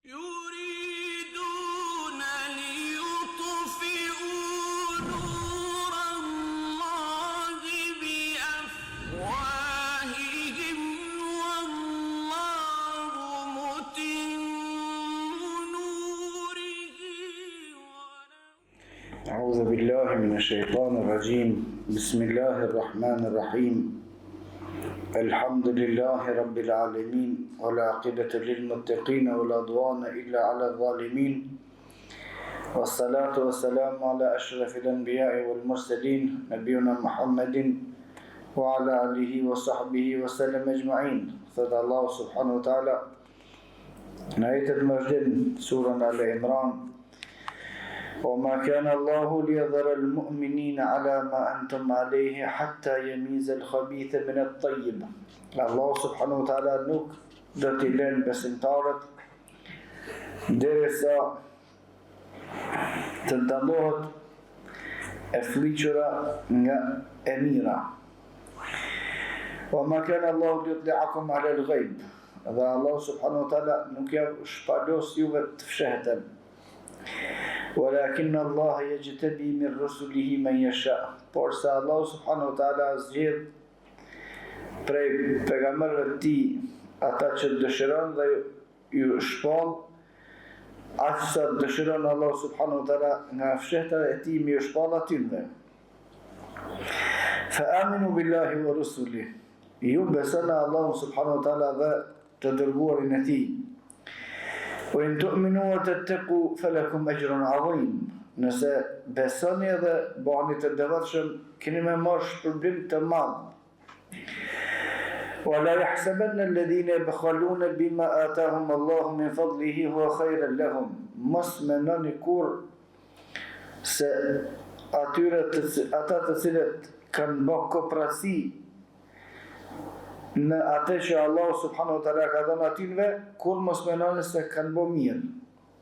يريدون ليطفئوا نور الله بأفواههم والله متم نوره أعوذ بالله من الشيطان الرجيم بسم الله الرحمن الرحيم الحمد لله رب العالمين والعاقبة للمتقين ولا عدوان إلا على الظالمين والصلاة والسلام على أشرف الأنبياء والمرسلين نبينا محمد وعلى آله وصحبه وسلم أجمعين. فضل الله سبحانه وتعالى نهاية المجد سورة آل عمران وما كان الله ليذر المؤمنين على ما أنتم عليه حتى يميز الخبيث من الطيب. Allah subhanahu wa ta'ala nuk do t'i lënë besimtarët derisa të ndalohet e fliqura nga e mira. وما كان الله ليطلعكم على الغيب. Dhe Allah subhanahu wa ta'ala nuk ja shpalos juve të fshehtën. ولكن الله يجتبي من رسله من يشاء. Por se Allah subhanahu wa ta'ala zgjedh prej pejgamberëve të tij ata që dëshiron dhe ju shpall aq sa dëshiron Allah subhanahu wa ta'ala nga fshehta e tij mi ju shpall atyre. فآمنوا بالله ورسله. Ju besoni Allah subhanahu wa ta'ala dhe të dërguarin e tij. وإن تؤمنوا وتتقوا فلكم أجر عظيم. Nëse besoni dhe bëheni të devotshëm, keni më marrë shpërblim të madh. ولا يحسبن الذين يبخلون بما آتاهم الله من فضله هو خيرا لهم. Mos mendoni kur se ata të cilët kanë bërë koprasi në atë që Allah subhanahu wa ta'ala ka dhënë atyre, kur mos mendoni se kanë bërë mirë.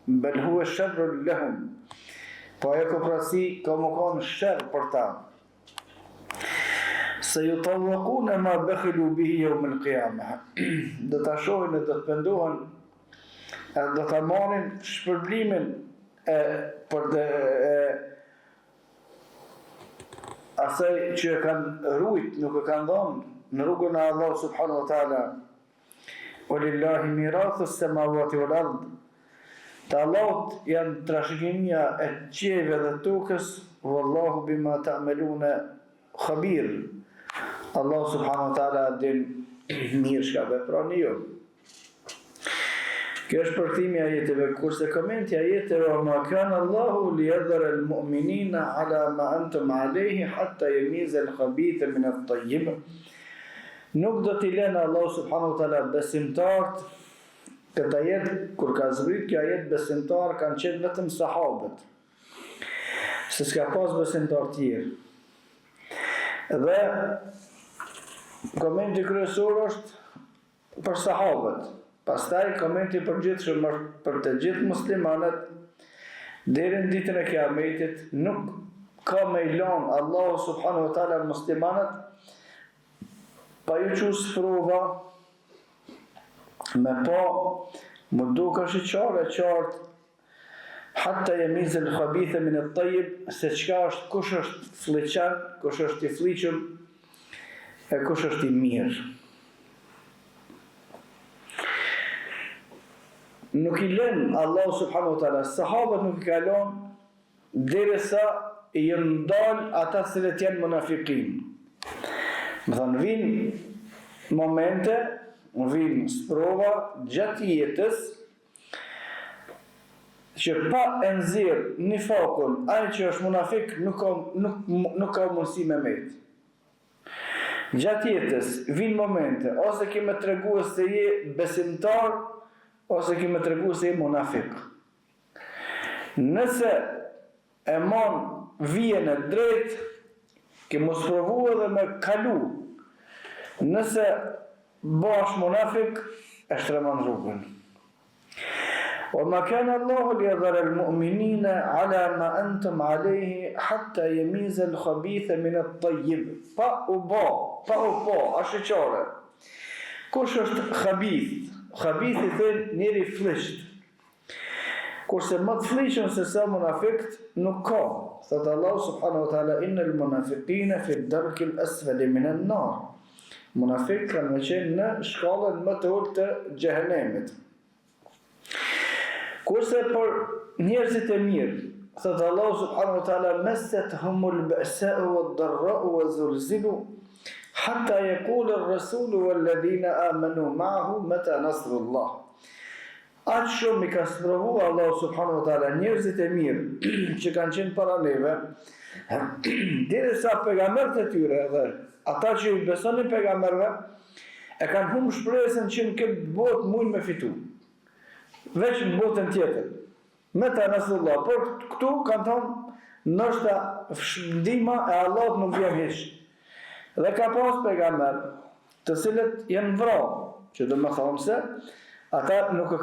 Bel huwa sharrun lahum. Po ajo koprasi ka më kanë sherr për ta. سيطوقون ما بخلوا به يوم القيامة. Do ta shohin dhe do të pendohen e do ta marrin shpërblimin për asaj që e kanë rujt, nuk e kanë dhënë në rrugën e Allah subhanahu wa ta'ala. Walillahi mirathu s-samawati wal ard. Te Allahut janë trashëgimia e qiejve dhe tokës. Wallahu bima ta'maluna khabir. Allah subhanahu wa ta'ala din mirë çka veproni ju. Kjo është përkthimi i ajeteve, kurse komenti i ajeteve ma kana Allahu liyadhara al-mu'minina ala ma antum alayhi hatta yamiza al-khabitha min at-tayyib. Nuk do t'i lënë Allah subhanahu wa ta'ala besimtarët. Këtë ajet, kur ka zbrit kjo ajet, besimtarë kanë qenë vetëm sahabët, se s'ka pas besimtarë tjerë. Dhe komenti kryesor është për sahabët. Pastaj komenti i përgjithshëm është për të gjithë muslimanët deri në ditën e Kiametit. Nuk ka me lënë Allahu subhanahu wa ta'ala muslimanët pa ju qus prova me pa më duke është i qartë hatta yamiz al-khabitha min at-tayyib, se çka është, kush është fliçan, kush është i fliqëm e kush është i mirë. Nuk i lën Allahu subhanahu wa ta'ala, sahabët nuk i ka lënë derisa i ndal ata që janë munafikin. Më thënë, vinë momente, vinë sprova gjatë jetës që pa e nxjerr një fakun, ai që është munafik nuk ka mundësi me met. Gjatë jetës vinë momente, ose kime tregu se je besimtar, ose kime tregu se je munafik. Nëse e mon vijen e drejt, ke mos provu edhe me kalu. Nëse bash munafik, e shtremon rrugën. وما كان الله ليذر المؤمنين على ما أنتم عليه حتى يميز الخبيث من الطيب. Pa u bo, është e qartë. Kush është khabith? Khabith i thënë njeri flisht. Kurse më të fliqën se sa munafikt nuk ka. Thëtë Allah subhanahu wa ta'ala, innal munafiqina fi darkil asfali minan nar. Munafik kanë me qenë në shkallën më të ulët të xhehenemit. Kurse për njerëzit e mirë, thëtë Allah subhanahu wa ta'ala, messet humul ba'sa'u wa dharra'u wa zulzilu, hatta yaqulu ar-rasulu walladhina amanu ma'ahu mata nasrullah. Aqë shumë i ka sprovu Allah subhanahu wa ta'ala njerëzit e mirë që kanë qenë para neve, deri sa pejgamberët e tyre dhe ata që i besonin pejgamberëve e kanë humbur shpresën që në këtë botë mund me fitu. Veç në botën tjetër. Meta nasrullah, por këtu kanë thonë ndoshta ndihma e Allahut nuk vjen hiç. Dhe ka pas pejgamber të cilët janë vrarë, që do të thonë se ata nuk e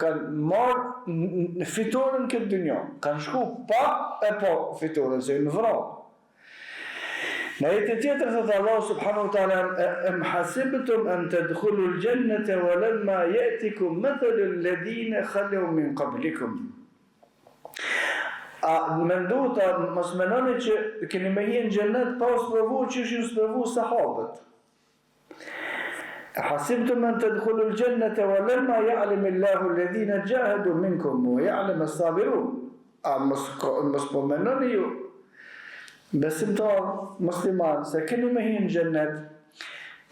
kanë marrë fitoren këtë dynjë. Kanë shku pa e po fitoren, se në vrarë. Në jetë tjetër thëtë Allah subhanahu wa ta'ala, em hasibtum an tadkhulu al-jannata wa lamma ya'tikum mathalu alladhina khalu min qablikum. Mendoj ta mos mendoni që keni me hyrë në xhennet pa u sprovu që ishin sprovu sahabët. Hasibtum an tadkhulu al-jannata wa lamma ya'lam Allahu alladhina jahadu minkum wa ya'lam as-sabirun. Mos po mendoni ju besimtar musliman se keni me hyrë në xhennet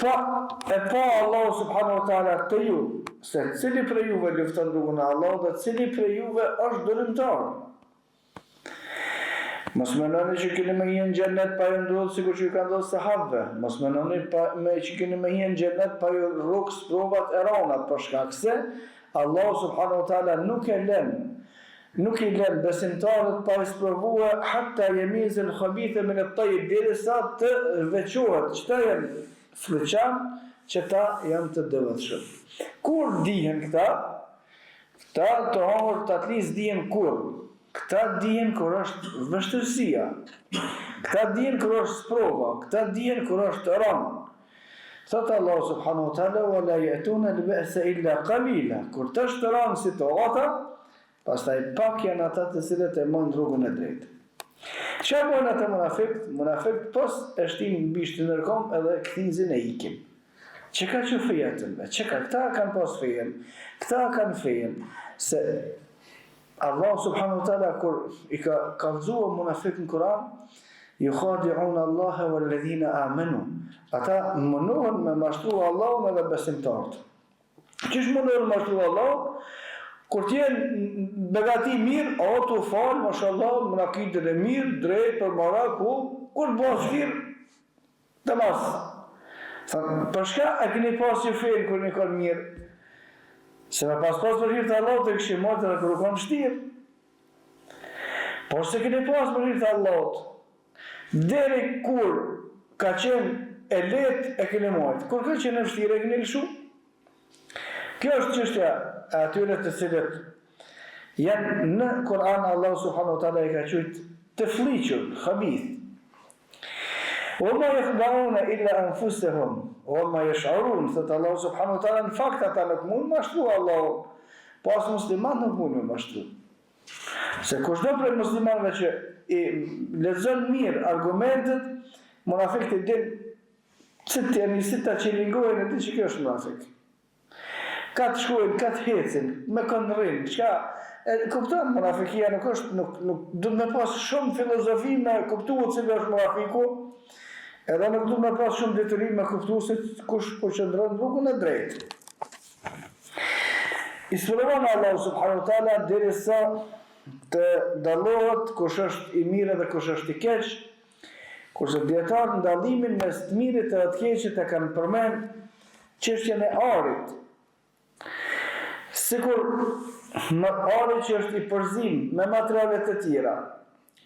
pa Allah subhanahu wa ta'ala të ju se cili prej juve lufton rrugën e Allahut dhe cili prej juve është dërimtar. Mos mendoni që keni me hyrë në xhennet pa ju ndodhur sikur që ka ndodhur sahabëve. Mos mendoni që keni me hyrë në xhennet pa ju rrugë provat e rana, për shkak se Allah subhanahu wa ta'ala nuk i lën besimtarët pa isprovuar hatta yamiz al-khabitha min at-tayyib, derisa të veçohet çta janë fluçan, çta janë të devotshëm. Kur dihen këta të honger të atlis dihen kur. Këta dihen kur është vështirësia. Këta dihen kur është sprova, këta dihen kur është rënë. Thotë Allah subhanahu wa ta'ala, wa la ya'tuna al-ba'sa illa qalila. Kur të është rënë situata, pastaj pak janë ata të cilët e mojnë rrugën e drejtë. Çfarë bën ata munafikt? Munafikt pos e shtin mbi shtynërkom edhe kthizin e ikin. Që ka që fejetën, këta kanë pas fejen, këta kanë fejen, se Allah subhanahu wa ta'ala kur i ka kallëzuar munafikt në Kur'an, yukhadi'un Allah walladhina amanu. Ata mundohen me mashtru Allahun edhe besimtarët. Çish mundohen me mashtru Allahun? Kur t'jenë begati mirë, o t'u falë, mashallah, më në kitën e mirë, drejt, për mara, kur bëhë shkirë, të masë. Për shka e këni pas që fejnë kur një kanë mirë? Se me pas për hirë të Allah të këshë martë dhe kërë kanë shtirë. Por se këni pas për hirë të Allah, deri kur ka qenë e letë e këni martë, kur ka qenë e shtirë e këni lëshu? Kjo është çështja e atyre të cilët janë në Kur'an. Allah subhanahu wa ta'ala i ka thënë të fliqur, khabith. Wa ma yakhda'una illa anfusahum wa ma yash'urun. Thot Allah subhanahu wa ta'ala, në fakt ata nuk mund të mashtru Allahun, pas musliman nuk mund të mashtru. Se kushdo prej muslimanëve që i lexon mirë argumentet, munafiqët din që të janë si ta qelingojnë atë që kjo është munafik. Ka të shkojnë, ka të hecin, me këndërin, kupton, munafikia nuk është, du me pas shumë filozofi me kuptu cilë është munafiku, edhe nuk du me pas shumë detyrim me kuptu se kush po qëndron rrugën e drejtë. Isprovan Allah subhanahu wa ta'ala derisa të dallohet kush është i mirë dhe kush është i keq, kurse dietarët ndallimin mes të mirit dhe të keqit e kanë përmend çështjen e arit. Sikur ari që është i përzim me materialet të tjera,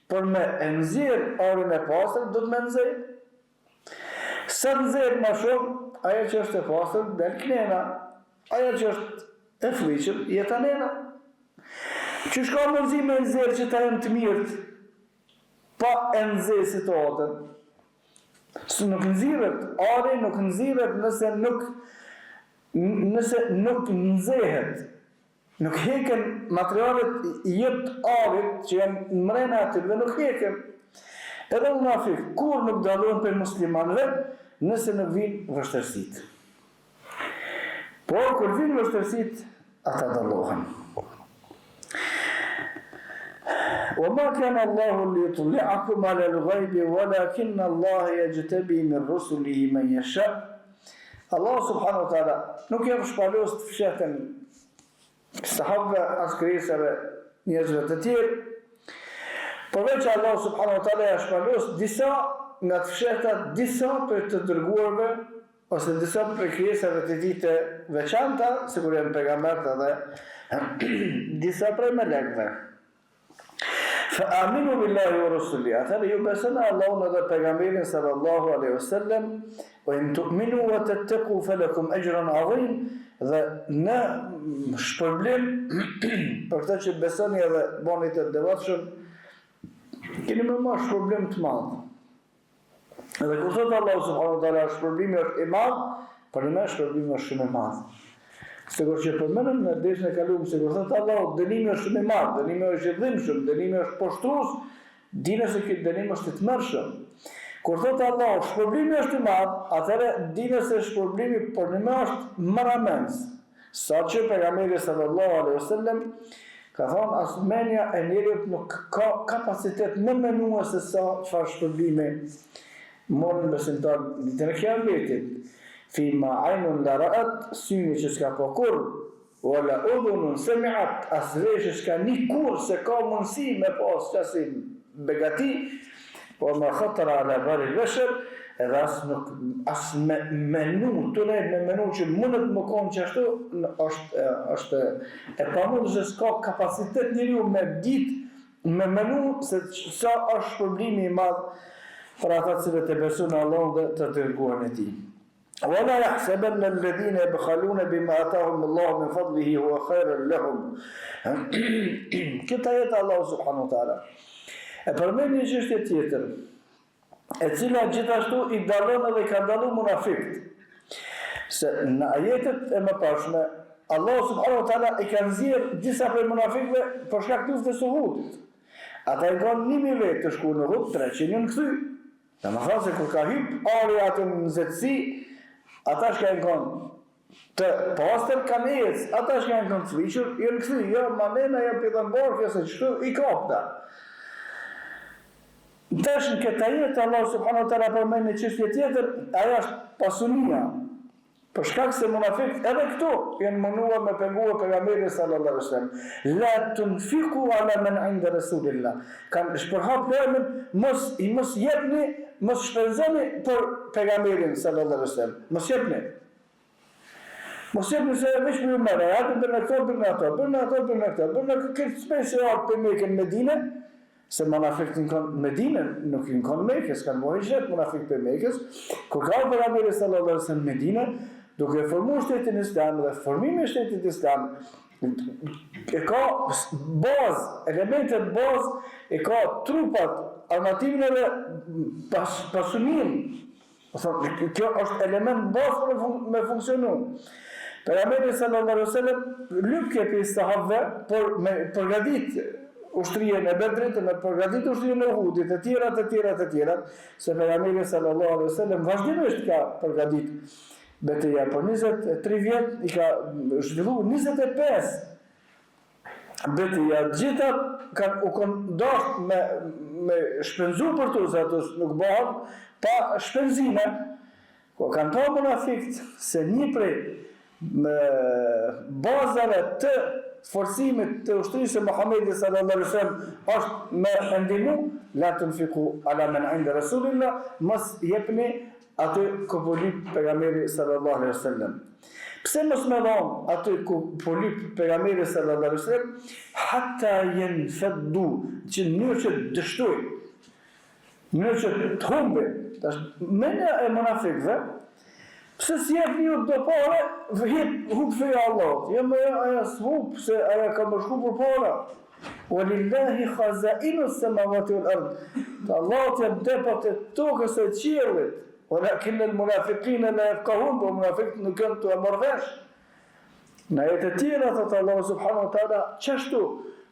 për me nxjerr arin e pastër, do të me nxjerr. Sa nxjerr më shumë, ajo që është e pastër del knena, ajo që është e fliqur jeta nena. Që shka mundësi me nxjerr që ta jenë të mirët, pa e nxjerr situatën. Së nuk nxjerret, ari nuk nxjerret nëse nuk nxehet. Nuk heken materialet jep arit që janë në mrena aty dhe nuk heken. Edhe munafik kur nuk dallohen për muslimanëve nëse nuk vinë vështirësitë. Por kur vinë vështirësitë, ata dallohen. وما كان الله ليطلعكم على الغيب ولكن الله يجتبي من رسله من يشاء. Allah subhanahu wa taala nuk jep shpalos të fshehtën sahabëve as krijesave njerëzve të tjerë, përveç Allah subhanahu wa taala ja shpalos disa nga të fshehtat, disa për të dërguarve ose disa për krijesave të tij të veçanta, sikur janë pejgamberët dhe disa prej melekëve. فآمنوا بالله ورسله. Atëherë ju besoni Allahun dhe pejgamberin sallallahu alaihi wasallam, وإن تؤمنوا وتتقوا فلكم أجر عظيم. Dhe në shpërblim për këtë që besoni edhe bani të devotshëm, keni më marrë shpërblim të madh. Edhe kur thot Allah subhanahu wa taala shpërblimi është i madh, për ne shpërblimi është shumë i madh. Sigur që përmenëm në dersën e kaluar, sigur thot Allah, dënimi është shumë i madh, dënimi është i dhimbshëm, dënimi është poshtrues, dini se ky dënim është i tmerrshëm. Kur thot Allah, shpërblimi është i madh, atëherë dini se shpërblimi për ne është maramens. Saqë pejgamberi sallallahu alaihi wasallam ka thënë asmenja e njerit nuk ka kapacitet më menues se sa çfarë shpërblimi morën besimtar ditën e Kiametit. Fima aynun la ra'at, syni që s'ka po kur, wala udhunun sami'at, as vesh s'ka një kur se ka mundësi me pas qasi begati, po ma khatara ala bari bashar, edhe as me menu, të nejt me menu që mundet më konë që ashtu, është e pamundë që s'ka kapacitet njeriu me dit, me menu, se sa është shpërblimi i madh për ata cilët e besojnë Allahun dhe të dërguarin e tij. ولا يحسبن الذين يبخلون بما آتاهم الله من فضله هو خير لهم. Këtë ajet Allah subhanahu wa taala e përmend një çështje tjetër, e cila gjithashtu i dallon edhe ka dalluar munafiqët. Se në ajetet e mëparshme Allah subhanahu wa taala i ka nxjerr disa prej munafiqëve për shkak të luftës së Uhudit. Ata i kanë 1000 vetë të shkuar në Uhud, 300 janë kthy. Domethënë se kur ka hyrë ari atë në nxehtësi, ata që kanë qenë të pastër kanë ecë, ata që kanë qenë të fliqur, janë kthy, jo manena ja pejgamber, se çto i kapta. Tash në këtë ajet Allah subhanahu wa taala përmend një çështje tjetër, ajo është pasunia. Për shkak se munafiqët edhe këtu janë munduar me penguar pejgamberin sallallahu alaihi wasallam. La tunfiqu ala man 'inda rasulillah. Kanë shpërhap lajmin mos jepni, mos shpenzoni për pejgamberin sallallahu alaihi wasallam. Mos jepni. Mos jepni se veç për mëra, atë për në këto, për në ato, për në ato, për në këto, për në këtë special për Mekën Medinë, se munafiqët në Medinë nuk i kanë Mekë, s'kan mohjet munafiqët për Mekës. Kur ka pejgamberi sallallahu alaihi wasallam në Medinë, duke reformuar shtetin islam dhe formimi i shtetit islam, e ka bazë, elementet bazë, e ka trupat, armativin edhe pasunin. Kjo është element bazë me funksionu. Pejgamberi sallallahu alaihi wasallam lyp kepi sahabëve për me përgatit ushtrien e Bedrit, me përgatit ushtrien e Uhudit, e tjera, se pejgamberi sallallahu alaihi wasallam vazhdimisht ka përgatit betejë për 23 vjet, i ka zhvilluar 25 betejë, gjitha u kanë dashur me shpenzu për to, se ato nuk bëhen pa shpenzime. Ko kanë pa munafiqët se një prej bazave të forcimit të ushtrisë së Muhamedit sallallahu alaihi wasallam është me ndihmu la tunfiqu ala man 'inda rasulillah, mos jepni aty ku po lyp pejgamberi sallallahu alaihi wasallam. Pse mos më dhon aty ku po lyp pejgamberi sallallahu alaihi wasallam hatta yanfaddu, që në mënyrë që dështoj, në mënyrë që të humbe. Tash mendja e munafiqëve, pse si jep një do pare, hub feja Allah. Jo më aja s'hub, se aja ka më shku për para. Walillahi khazainu samawati wal ard. Allah t'jep depat e tokës e qiellit. Walakin al-munafiqina la yafqahun, po munafiqët nuk kanë të marrë vesh. Në ajetet e tjera thotë Allahu subhanahu wa taala, çashtu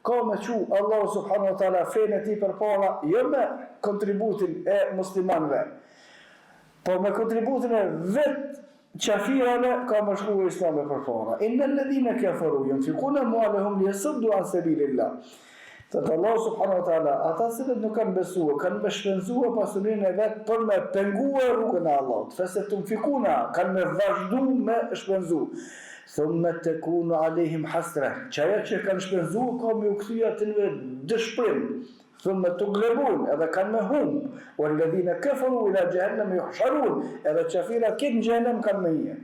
ka me çu Allahu subhanahu wa taala fenë e tij përpara, jo me kontributin e muslimanëve, po me kontributin e vet qafirave ka më shku Islami përpara. Innal ladhina kafaru yunfiquna amwalahum liyasuddu an sabilillah. Thot Allah subhanahu wa taala, ata që nuk kanë besuar, kanë me shpenzuar pasurinë e vet për me penguar rrugën e Allahut. Fasatunfikuna, kanë me vazhdu me shpenzu. Thumma takunu alehim hasra. Çaja që kanë shpenzuar ka me u kthyer aty në dëshpërim. Thumma tughlabun, edhe kanë me humb. Walladhina kafaru ila jahannam yuhsharun, edhe qafirat këtë në xhenem kanë me hije.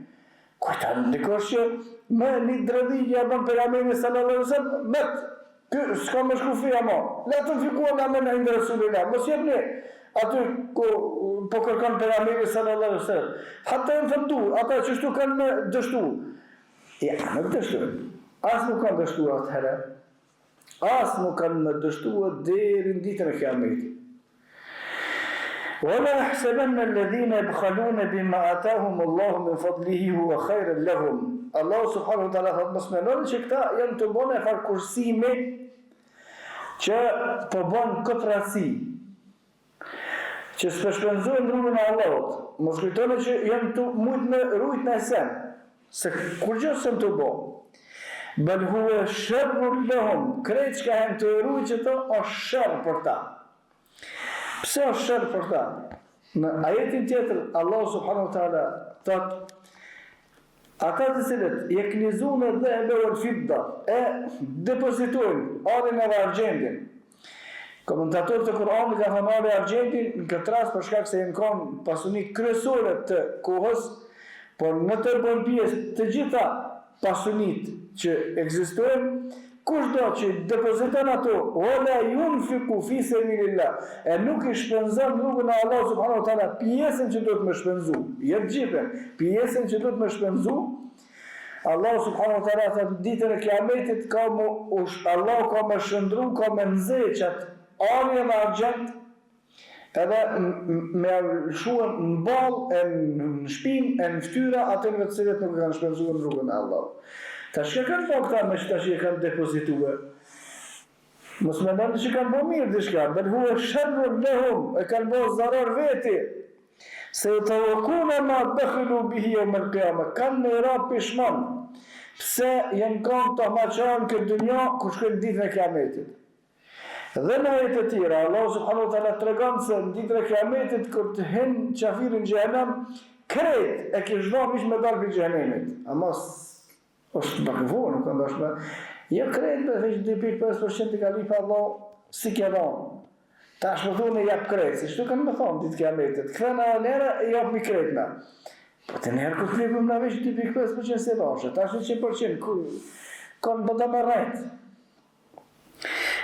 Kujtan dikush që me një dredhije bën pejgamberi sallallahu alaihi wasallam, s'ka më shku fija ma. La të fikuar nga mena indë Rasulillah. Mos jepni aty ku po kërkan pejgamberi sallallahu alaihi wasallam. Hatta e në fëndu, ata që shtu kanë me dështu. Ja, nuk dështu. As nuk kanë dështu atëherë. As nuk kanë me dështu deri në ditën e kiametit. ولا يحسبن الذين يبخلون بما آتاهم الله من فضله هو خير لهم. Allah subhanahu wa taala thotë mos mendoni që këta janë të bënë farkursime që po bën kotrasi, që s'përshpenzojnë rrugën e Allahut. Mos kujtoni që janë të mujt me rujt në sen, se kur gjë s'em të bo. Bel huwa sharrun lahum, krejt që ka hem të rujt që to është shërr për ta. Pse është shërr për ta? Në ajetin tjetër, Allah subhanahu wa taala thotë ata të cilët jeknizune dhehbe wal fidda, e depozitojnë arin edhe argjendin. Komentatorët e Kur'anit ka thënë ari argjendin në këtë rast për shkak se janë kanë pasuni kryesore të kohës, por në të bën pjesë të gjitha pasunit që ekzistojnë, kushdo që depoziton ato, wala yunfiqu fi sabilillah, e nuk i shpenzon rrugën e Allahut subhanahu wa taala pjesën që duhet më shpenzu, jo gjithën, pjesën që duhet më shpenzu, Allah subhanahu wa taala thotë ditën e kiametit Allah ka më shëndru, ka më nxeqat arjen e argjend, edhe me shuan në ballë, në shpinë, në fytyra atyre të cilët nuk kanë shpenzuar në rrugën e Allahut. Tash që kanë bëu këta me tash që kanë depozituar. Mos mendoni që kanë bëu mirë diçka, bel huwa sharrun lahum, e kanë bëu zarar veti. Se të wakuna ma bekhilu bihi yawm al-qiyamah, kanë në ra pishman. Pse janë kanë të maqanë këtë dunja kur shkojnë ditën e kiametit. Dhe në ajet e tjera, Allah subhanahu wa taala tregon se në ditën e kiametit kur të hynë qafirin xhenem, krejt e kishdo mish me dalë për xhenemit. Ama është bakëvor, nuk kanë dashme. Jo krejt me veç 2.5% i ka lipa Allah si kje dhonë. Ta është më thunë e japë krejt, si shtu kanë me thonë ditë kiametit. Këthena e nere e japë mi krejt me. Po të njerë këtë klipëm në veç 2.5% se dhashe, ta është 100%, kanë bëda me rejt.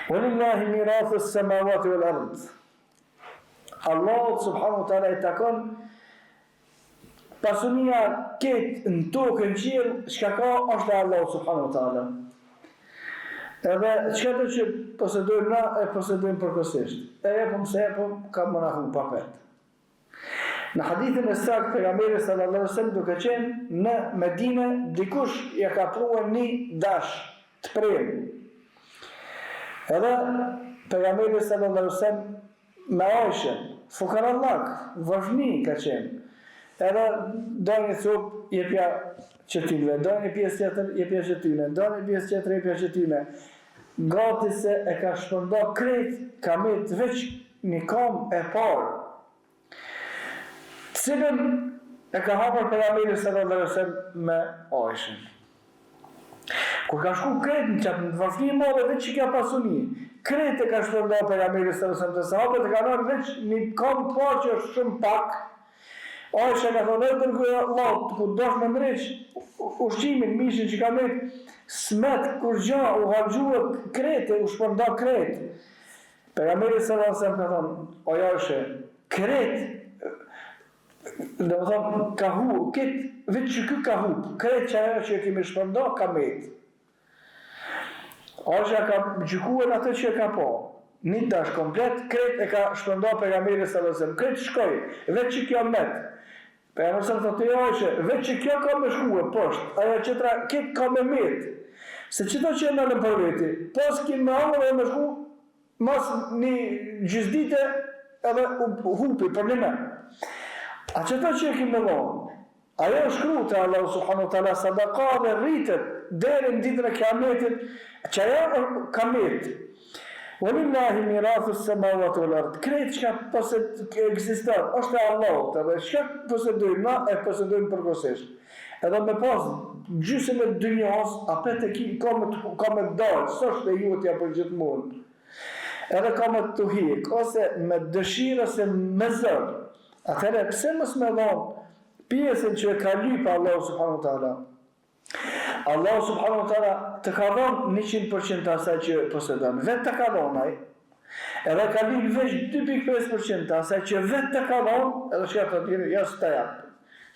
Walillahi mirathus samawati wal ard. Allah subhanahu wa taala i takon pasunia ketë në tokë në qiell, çka ka është e Allah subhanahu wa taala. Edhe çka do që posedojmë na e posedojmë përkohësisht. E jepëm se jepëm, ka më na humbë papet. Në hadithin e saktë pejgamberi sallallahu alaihi wasallam duke qenë në Medinë, dikush ja ka pruar një dash të prerë. Edhe pejgamberi sallallahu alaihi wasallam me Aishën, fukarallak, vazhni ka qenë. Edhe do një cup jepja qëtyne, do një pjesë tjetër jepja qëtyne, do një pjesë tjetër jepja qëtyne. Gati se e ka shpërnda krejt, ka met veç një kam e parë. Cilën e ka hapër pejgamberi sallallahu alaihi wasallam me Aishën. Kur ka shku krejt në qatë në të vazhni madhe veç që kja pasuni, krejt e ka shpërnda pejgamberi sallallahu alaihi wasallam të sahabët e ka nërë veç një kam parë që është shumë pak. Aisha ka thonë, e dërguja Allah, ku dosh me ndreq ushqimin, mishin që ka met, smet, kur gja, u hargjua krete, u shpërnda kret. Pejgamberi sallallahu alaihi wasallam ka thonë, o Aisha, kret, dhe më thonë, ka hu, ketë, vetë që kë ka hu, kret që ajo që e kemi shpërnda, ka met. Aisha ka gjykuar atë që e ka po. Një dash komplet, kret e ka shpërnda pejgamberi sallallahu alaihi wasallam, kret shkoj, vetë që kjo met. Për e mësën të të jajshë, veç që kjo ka me shkue poshtë, ajo qëtra këtë ka me metë, se qëto që e me në për veti, pas kim me angë dhe me shku, mas një gjysdite edhe hupi për një me. A qëto që e kim me vonë, ajo shkru të Allah subhanahu wa ta'ala sadaka dhe rritët deri në ditën e kiametit, që ajo kamet. Walillahi mirathu s-samawati wal ard. Krejt çka ekziston është e Allahut, edhe çka posedojmë na e posedojmë përkohësisht. Edhe me pas gjysmën e dynjas, apo te ki ka me dalë, s'është e jutja për gjithmonë. Edhe ka me të hik, ose me dëshirë ose me zër. Atëherë pse mos më dhon pjesën që e ka lypë Allahu subhanahu wa taala. Allahu subhanahu wa taala të ka dhënë 100% asaj që posedon. Vetë të ka dhënë ai. Edhe ka lypë veç 2.5% asaj që vetë të ka dhënë, edhe çka të thotë, ja s'ta jap.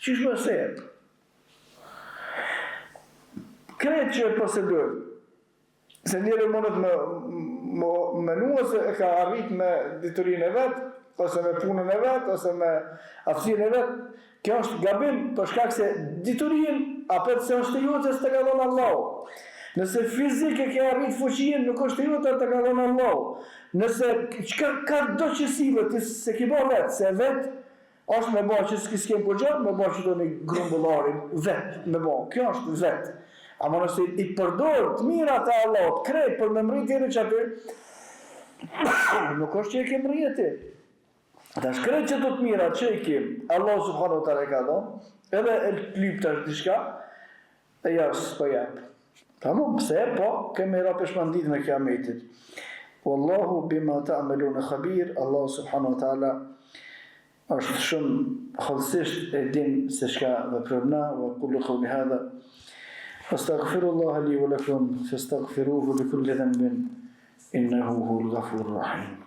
Çish më se jep. Kretë që e posedon. Se njëri mundet me menua se e ka arrit me diturinë e vet, ose me punën e vet, ose me aftësinë e vet. Kjo është gabim për shkak se diturinë apo se është e jote s'të ka dhënë Allahu. Nëse fizike ke arrit fuqinë, nuk është e jote të ka dhënë Allahu. Nëse çka ka do që sillet se ki bë vet, se vet është me bë që s'kem po gjë, me bë që do një grumbullarin vet, me bë. Kjo është vet. Ama nëse i përdor të mirat e Allahut, krejt për me mrit tjetër që aty, nuk është që e ke mrit ti. Ata shkrejt që të të mirat që i kim, Allah subhanahu wa ta'ala ka dhënë, edhe e lyp tash diçka, e jas po jap. Tamam, pse po, kemi ra peshmandit në kiametit. Wallahu bima ta'maluna khabir, Allah subhanahu wa ta'ala është shumë hollësisht e din se çka veprojna, wa kullu qawli hadha astaghfirullah li wa lakum fastaghfiruhu li kulli dhanbin innahu huwal ghafurur rahim.